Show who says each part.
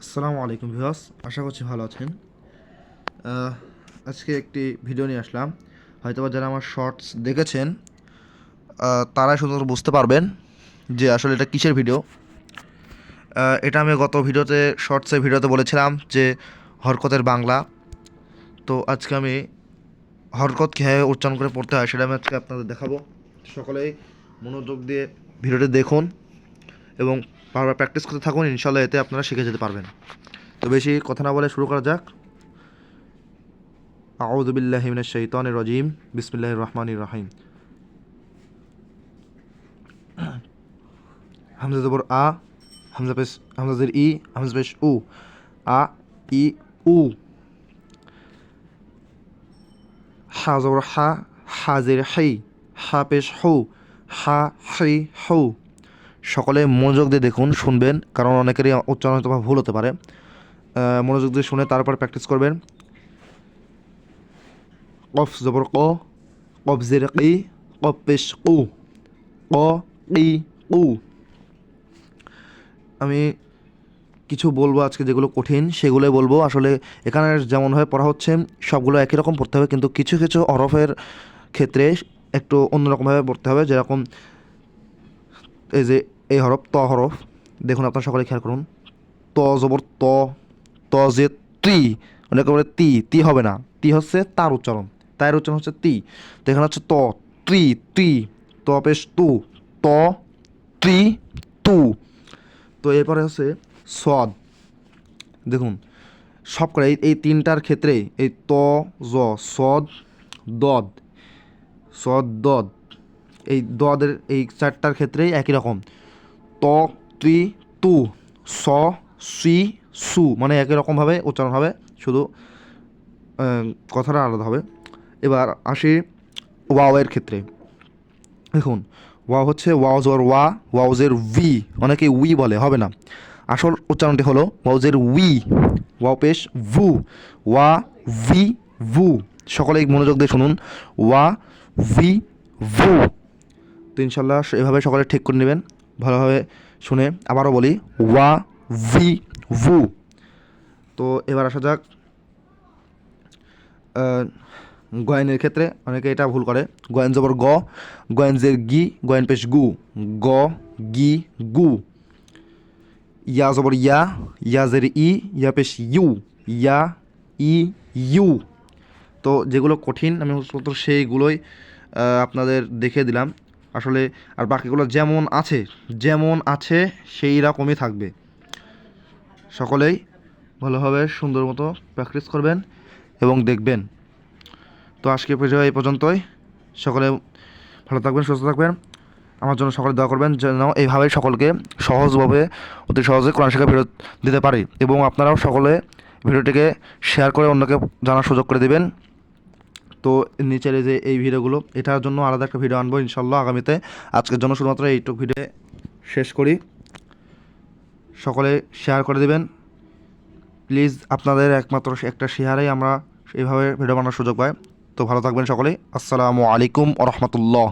Speaker 1: আসসালামু আলাইকুম ভিউয়ার্স, আশা করছি ভালো আছেন। আজকে একটি ভিডিও নিয়ে আসলাম। হয়তোবা যারা আমার শর্টস দেখেছেন তারাই শুধু বুঝতে পারবেন যে আসলে এটা কিসের ভিডিও। এটা আমি গত শর্টসের ভিডিওতে বলেছিলাম যে হরকতের বাংলা। তো আজকে আমি হরকত কীভাবে উচ্চারণ করে পড়তে হয় সেটা আমি আজকে আপনাদের দেখাবো। সকলেই মনোযোগ দিয়ে ভিডিওটি দেখুন এবং বারবার প্র্যাকটিস করতে থাকুন, ইনশাল্লাহ এতে আপনারা শিখে যেতে পারবেন। তো বেশি কথা না বলে শুরু করা যাক। আউযু বিল্লাহি মিনাশ শাইতানির রাজিম, বিসমিল্লাহির রহমানির রহিম। হামজা জবর আ, হামজা জের ই, হামজা পেশ উ, আ ই উ। হা জবর হা, হা জের হাই, হা পেশ হু, হা হাই হু। সকলে মনোযোগ দিয়ে দেখুন, শুনবেন, কারণ অনেকেরই উচ্চারণ হয়তো বা ভুল হতে পারে। মনোযোগ দিয়ে শুনে তারপর প্র্যাকটিস করবেন। কফ জবর ক, কফ জের কি, কফ পেশ কু, ক কি উ। আমি কিছু বলবো আজকে যেগুলো কঠিন সেগুলোই বলবো। আসলে এখানে যেমনভাবে পড়া হচ্ছে সবগুলো একই রকম পড়তে হবে, কিন্তু কিছু কিছু হরফের ক্ষেত্রে একটু অন্যরকমভাবে পড়তে হবে। যেরকম এই যে এই হরফ ত হরফ, দেখুন আপনারা সকলে খেয়াল করুন। ত জবর ত, ত যে তি, অনেকে বলে তি, তি হবে না, তি হচ্ছে তার উচ্চারণ, তার উচ্চারণ হচ্ছে তি। তো এখানে হচ্ছে ত, তি তি, ত পেশ তু, ত তি তু। তো এরপরে হচ্ছে সদ। দেখুন সব করে এই তিনটার ক্ষেত্রে এই ত জ, সদ দদ, সদ দদ, এই দদের এই চারটার ক্ষেত্রেই একই রকম। ত ত্রি তু, স সি সু, মানে একই রকমভাবে উচ্চারণ হবে, শুধু কথাটা আলাদা হবে। এবার আসি ওয়াওয়ের ক্ষেত্রে। দেখুন ওয়াও হচ্ছে ওয়াও জোর ওয়া, ওয়াউজের ভি, অনেকে উই বলে, হবে না। আসল উচ্চারণটি হলো ওয়াউজের উই, ওয়াও পেশ ভু, ওয়া ভি ভু। সকলেই মনোযোগ দিয়ে শুনুন, ওয়া ভি ভু। তো ইনশাল্লাহ এভাবে সকলে ঠিক করে নেবেন ভালোভাবে শুনে। আবারও বলি, ওয়া ভি ভু। তো এবার আসা যাক গয়েনের ক্ষেত্রে। অনেকে এটা ভুল করে, গয়েন জবর গ, গয়েন জের গি, গয়েন পেশ গু, গ গি গু। ইয়া জবর ইয়া, ইয়া জের ই, ইয়া পেশ ইউ, ইয়া ই ইউ। তো যেগুলো কঠিন আমি সেইগুলোই আপনাদের দেখিয়ে দিলাম আসলে। আর বাকিগুলো যেমন আছে সেই রকমই থাকবে। সকলেই ভালোভাবে সুন্দর মতো প্র্যাকটিস করবেন এবং দেখবেন। তো আজকে ভিডিও এই পর্যন্তই। সকলে ভালো থাকবেন, সুস্থ থাকবেন। আমার জন্য সকলে দোয়া করবেন যেন এইভাবেই সকলকে সহজভাবে, অতি সহজে কোরআন শিক্ষা ভিডিও দিতে পারি, এবং আপনারাও সকলে ভিডিওটিকে শেয়ার করে অন্যকে জানার সুযোগ করে দেবেন। তো নিচের যে এই ভিডিওগুলো, এটার জন্য আলাদা একটা ভিডিও আনবো ইনশাল্লাহ আগামীতে। আজকের জন্য শুধুমাত্র এইটুকু ভিডিও শেষ করি। সকলে শেয়ার করে দেবেন প্লিজ। আপনাদের একমাত্র একটা শেয়ারেই আমরা এইভাবে ভিডিও বানানোর সুযোগ পাই। তো ভালো থাকবেন সকলেই। আসসালামু আলাইকুম ওয়া রাহমাতুল্লাহ।